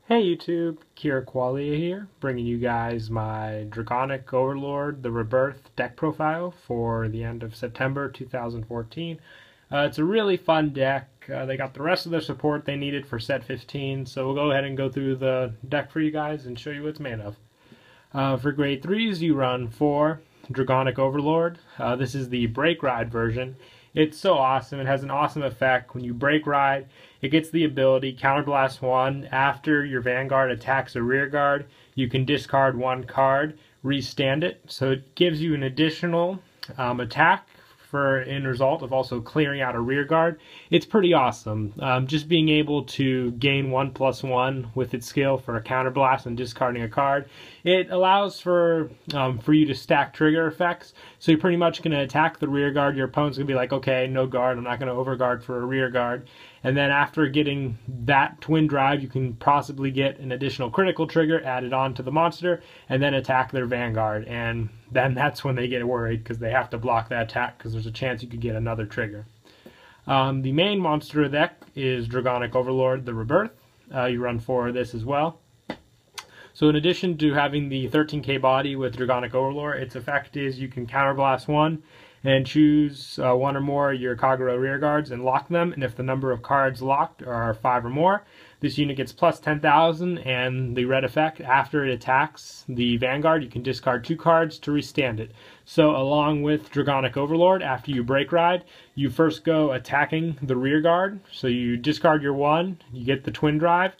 Hey YouTube, Kira Qualia here, bringing you guys my Dragonic Overlord, the Rebirth deck profile for the end of September 2014. It's a really fun deck. They got the rest of the support they needed for set 15, so we'll go ahead and go through the deck for you guys and show you what it's made of. For grade 3s, you run 4 Dragonic Overlord. This is the Break Ride version. It's so awesome. It has an awesome effect. When you Break Ride, it gets the ability Counterblast 1. After your Vanguard attacks a rear guard, you can discard 1 card, restand it. So it gives you an additional attack for in result of also clearing out a rear guard. It's pretty awesome. Just being able to gain 1/1 with its skill for a counterblast and discarding a card. It allows for you to stack trigger effects. So you're pretty much going to attack the rear guard. Your opponent's going to be like, okay, no guard. I'm not going to overguard for a rear guard. And then after getting that twin drive, you can possibly get an additional critical trigger added on to the monster and then attack their Vanguard. And then that's when they get worried because they have to block that attack because there's a chance you could get another trigger. The main monster of the deck is Dragonic Overlord, the Rebirth. You run 4 of this as well. So in addition to having the 13k body with Dragonic Overlord, its effect is you can counterblast 1 and choose 1 or more of your Kagero rear guards and lock them. And if the number of cards locked are 5 or more, this unit gets plus 10,000, and the red effect, after it attacks the Vanguard, you can discard 2 cards to restand it. So along with Dragonic Overlord, after you Break Ride, you first go attacking the rear guard. So you discard your 1, you get the twin drive,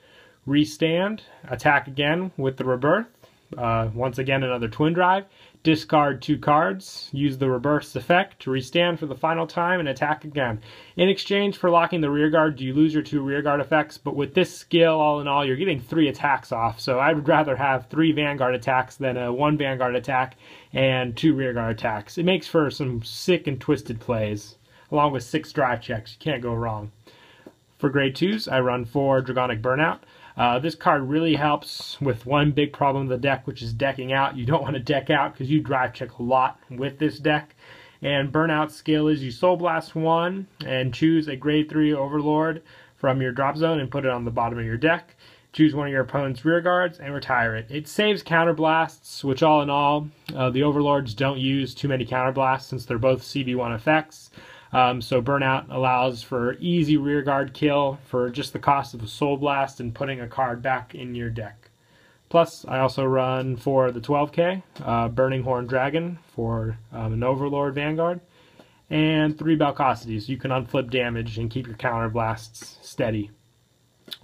restand, attack again with the Rebirth. Once again, another twin drive. Discard 2 cards, use the reverse effect to restand for the final time and attack again. In exchange for locking the rear guard, you lose your 2 rear guard effects, but with this skill, all in all, you're getting 3 attacks off. So I would rather have 3 Vanguard attacks than a 1 Vanguard attack and 2 rear guard attacks. It makes for some sick and twisted plays, along with 6 drive checks. You can't go wrong. For grade 2s, I run 4 Dragonic Burnout. This card really helps with one big problem of the deck, which is decking out. You don't want to deck out because you drive check a lot with this deck. And Burnout skill is you Soul Blast 1 and choose a grade 3 Overlord from your drop zone and put it on the bottom of your deck. Choose one of your opponent's rear guards and retire it. It saves counterblasts, which all in all, the Overlords don't use too many counterblasts since they're both CB1 effects. So Burnout allows for easy rear guard kill for just the cost of a Soul Blast and putting a card back in your deck. Plus, I also run for the 12k, Burning Horn Dragon for an Overlord Vanguard, and 3 Belcosities. You can unflip damage and keep your counterblasts steady.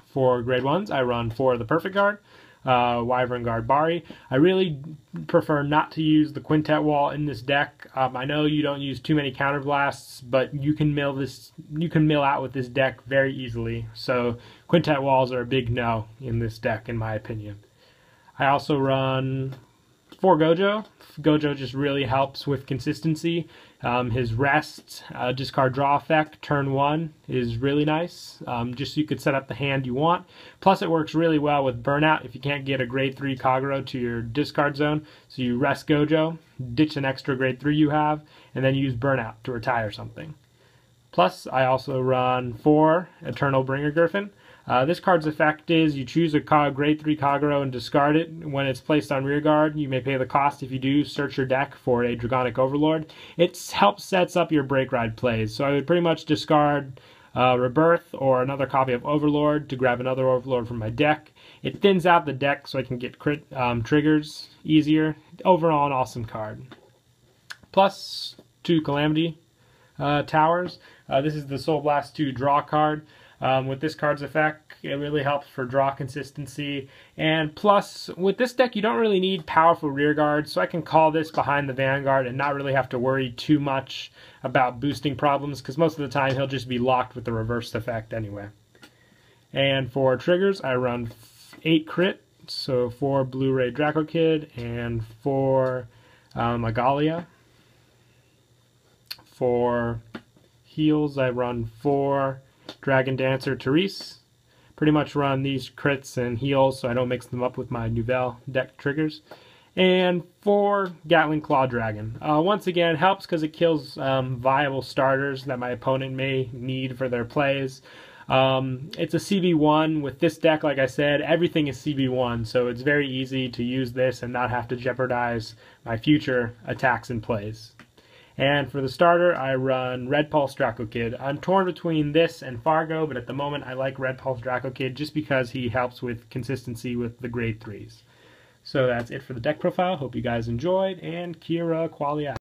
For grade 1s, I run 4 of the Perfect Guard, Wyvern Guard Bari. I really prefer not to use the Quintet Wall in this deck. I know you don't use too many counterblasts, but you can mill out with this deck very easily. So Quintet Walls are a big no in this deck, in my opinion. I also run 4 Gojo. Gojo just really helps with consistency. His rest, discard draw effect, turn 1 is really nice. Just so you could set up the hand you want. Plus it works really well with Burnout if you can't get a grade 3 Kagero to your discard zone. So you rest Gojo, ditch an extra grade 3 you have, and then use Burnout to retire something. Plus I also run 4 Eternal Bringer Griffin. This card's effect is you choose a grade 3 Kagero and discard it. When it's placed on rear guard, you may pay the cost. If you do, search your deck for a Dragonic Overlord. It helps sets up your Break Ride plays. So I would pretty much discard Rebirth or another copy of Overlord to grab another Overlord from my deck. It thins out the deck so I can get crit triggers easier. Overall, an awesome card. Plus 2 Calamity Towers. This is the Soul Blast 2 draw card. With this card's effect, it really helps for draw consistency. And plus, with this deck, you don't really need powerful rear guards, so I can call this behind the Vanguard and not really have to worry too much about boosting problems, because most of the time he'll just be locked with the reverse effect anyway. And for triggers, I run 8 crit, so 4 Blu-ray Draco Kid and 4 Magalia. For heals, I run 4 Dragon Dancer Therese. Pretty much run these crits and heals so I don't mix them up with my Nouvelle deck triggers. And 4 Gatling Claw Dragon. Once again, helps because it kills viable starters that my opponent may need for their plays. It's a CB1. With this deck, like I said, everything is CB1, so it's very easy to use this and not have to jeopardize my future attacks and plays. And for the starter, I run Red Pulse Draco Kid. I'm torn between this and Fargo, but at the moment I like Red Pulse Draco Kid just because he helps with consistency with the grade 3s. So that's it for the deck profile. Hope you guys enjoyed, and Kira Qualia.